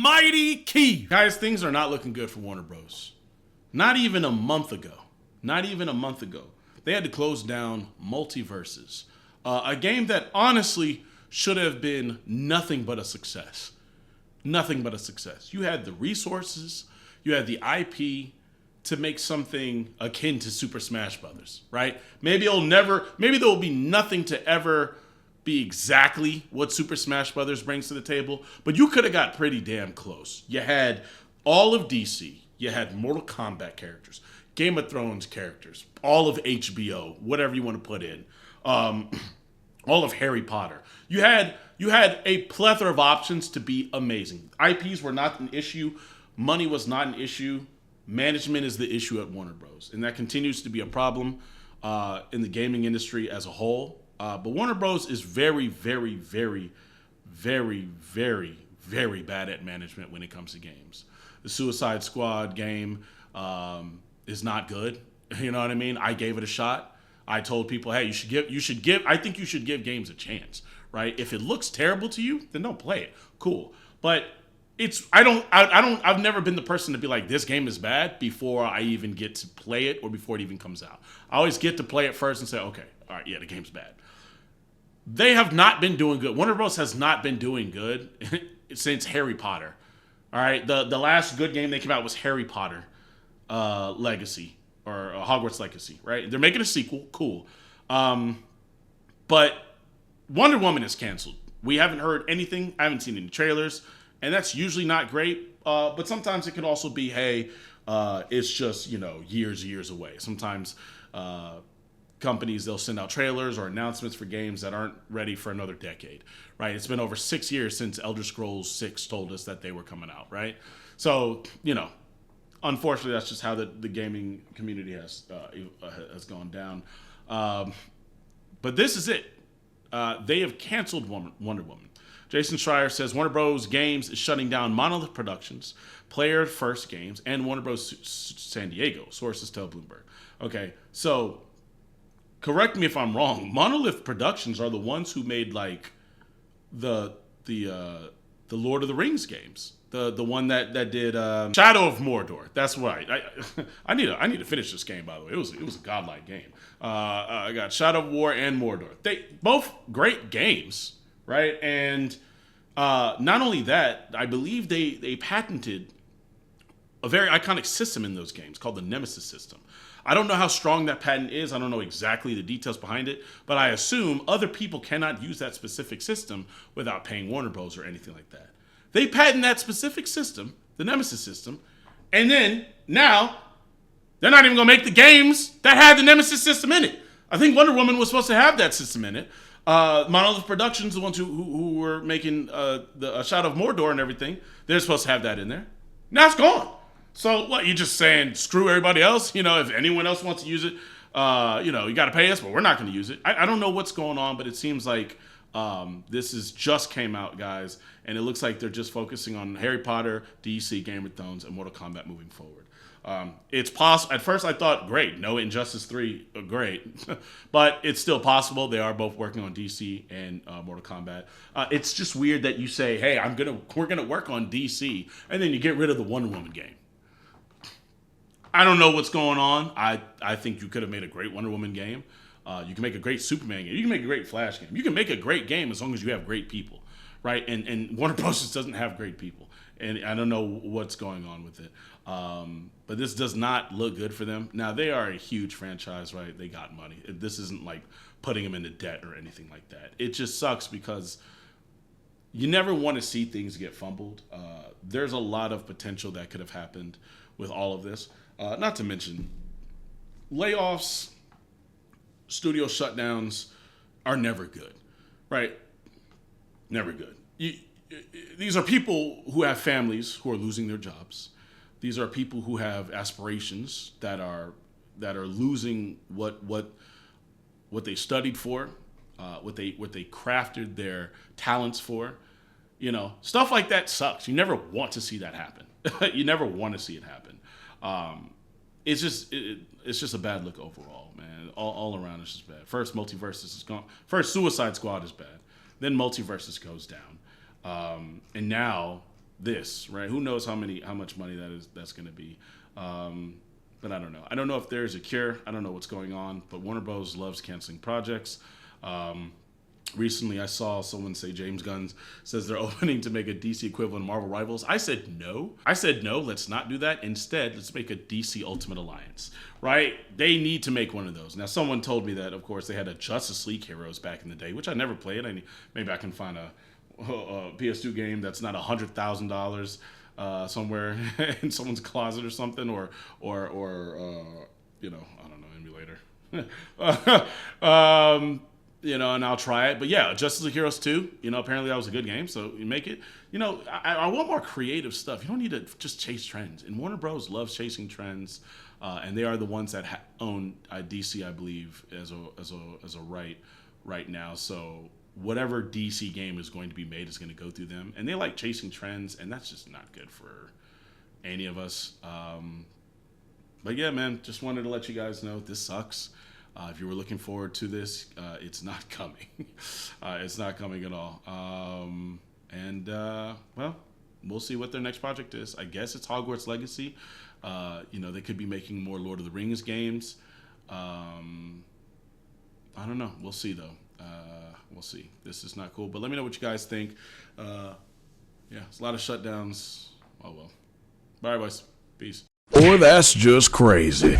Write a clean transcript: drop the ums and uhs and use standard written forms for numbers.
MightyKeef. Guys, things are not looking good for Warner Bros. Not even a month ago. They had to close down Multiversus. A game that honestly should have been nothing but a success. Nothing but a success. You had the resources, you had the IP to make something akin to Super Smash Brothers, right? Maybe there will be nothing to ever be exactly what Super Smash Brothers brings to the table, but you could have got pretty damn close. You had all of DC, you had Mortal Kombat characters, Game of Thrones characters, all of HBO, whatever you want to put in, all of Harry Potter. You had a plethora of options to be amazing. IPs were not an issue. Money was not an issue. Management is the issue at Warner Bros. And that continues to be a problem in the gaming industry as a whole. But Warner Bros. Is very, very, very, very, very, very bad at management when it comes to games. The Suicide Squad game is not good. You know what I mean? I gave it a shot. I told people, hey, I think you should give games a chance, right? If it looks terrible to you, then don't play it. Cool. But I've never been the person to be like, this game is bad before I even get to play it or before it even comes out. I always get to play it first and say, okay, all right, yeah, the game's bad. They have not been doing good. Warner Bros. Has not been doing good since Harry Potter. All right, the last good game they came out was Harry Potter Legacy or Hogwarts Legacy, right? They're making a sequel, cool. But Wonder Woman is canceled. We haven't heard anything. I haven't seen any trailers, and that's usually not great. But sometimes it can also be, hey, it's just years away. Sometimes companies, they'll send out trailers or announcements for games that aren't ready for another decade, right? It's been over 6 years since Elder Scrolls 6 told us that they were coming out, right? So, unfortunately, that's just how the gaming community has gone down. But this is it. They have canceled Wonder Woman. Jason Schreier says Warner Bros. Games is shutting down Monolith Productions, Player First Games, and Warner Bros. San Diego. Sources tell Bloomberg. Okay, so correct me if I'm wrong. Monolith Productions are the ones who made like the Lord of the Rings games. The one that did Shadow of Mordor. That's right. I need to finish this game, by the way. It was a godlike game. I got Shadow of War and Mordor. They both great games, right? And not only that, I believe they patented a very iconic system in those games called the Nemesis system. I don't know how strong that patent is. I don't know exactly the details behind it, but I assume other people cannot use that specific system without paying Warner Bros. Or anything like that. They patent that specific system, the Nemesis system, and then now they're not even going to make the games that had the Nemesis system in it. I think Wonder Woman was supposed to have that system in it. Monolith Productions, the ones who were making the Shadow of Mordor and everything, they're supposed to have that in there. Now it's gone. So what, you just saying screw everybody else? If anyone else wants to use it, you got to pay us, but we're not going to use it. I don't know what's going on, but it seems like this is just came out, guys, and it looks like they're just focusing on Harry Potter, DC, Game of Thrones, and Mortal Kombat moving forward. It's possible. At first, I thought, great, no Injustice 3, great, but it's still possible. They are both working on DC and Mortal Kombat. It's just weird that you say, hey, we're gonna work on DC, and then you get rid of the Wonder Woman game. I don't know what's going on. I think you could have made a great Wonder Woman game. You can make a great Superman game. You can make a great Flash game. You can make a great game as long as you have great people, right? And Warner Bros. Just doesn't have great people. And I don't know what's going on with it. But this does not look good for them. Now, they are a huge franchise, right? They got money. This isn't like putting them into debt or anything like that. It just sucks because you never want to see things get fumbled. There's a lot of potential that could have happened with all of this. Not to mention layoffs, studio shutdowns are never good, right? Never good. These are people who have families who are losing their jobs. These are people who have aspirations that are losing what they studied for, what they crafted their talents for. Stuff like that sucks. You never want to see that happen. You never want to see it happen. It's just a bad look overall, man. All around, it's just bad. First, Multiversus is gone. First, Suicide Squad is bad. Then Multiversus goes down. And now this, right? Who knows how much money that's going to be. But I don't know. I don't know if there's a cure. I don't know what's going on. But Warner Bros. Loves canceling projects. Recently, I saw someone say James Gunn says they're opening to make a DC equivalent of Marvel Rivals. I said no. Let's not do that. Instead, let's make a DC Ultimate Alliance, right? They need to make one of those. Now, someone told me that, of course, they had a Justice League Heroes back in the day, which I never played. Maybe I can find a PS2 game that's not $100,000 somewhere in someone's closet or something, or you know, I don't know, emulator. And I'll try it. But yeah, Justice League Heroes 2, apparently that was a good game, so you make it. I want more creative stuff. You don't need to just chase trends. And Warner Bros. Loves chasing trends, and they are the ones that own DC, I believe, as a right now. So whatever DC game is going to be made is going to go through them. And they like chasing trends, and that's just not good for any of us. But yeah, man, just wanted to let you guys know this sucks. If you were looking forward to this, it's not coming. It's not coming at all. Well, we'll see what their next project is. I guess it's Hogwarts Legacy. They could be making more Lord of the Rings games. I don't know. We'll see, though. We'll see. This is not cool. But let me know what you guys think. It's a lot of shutdowns. Oh, well. Bye, boys. Peace. Or that's just crazy.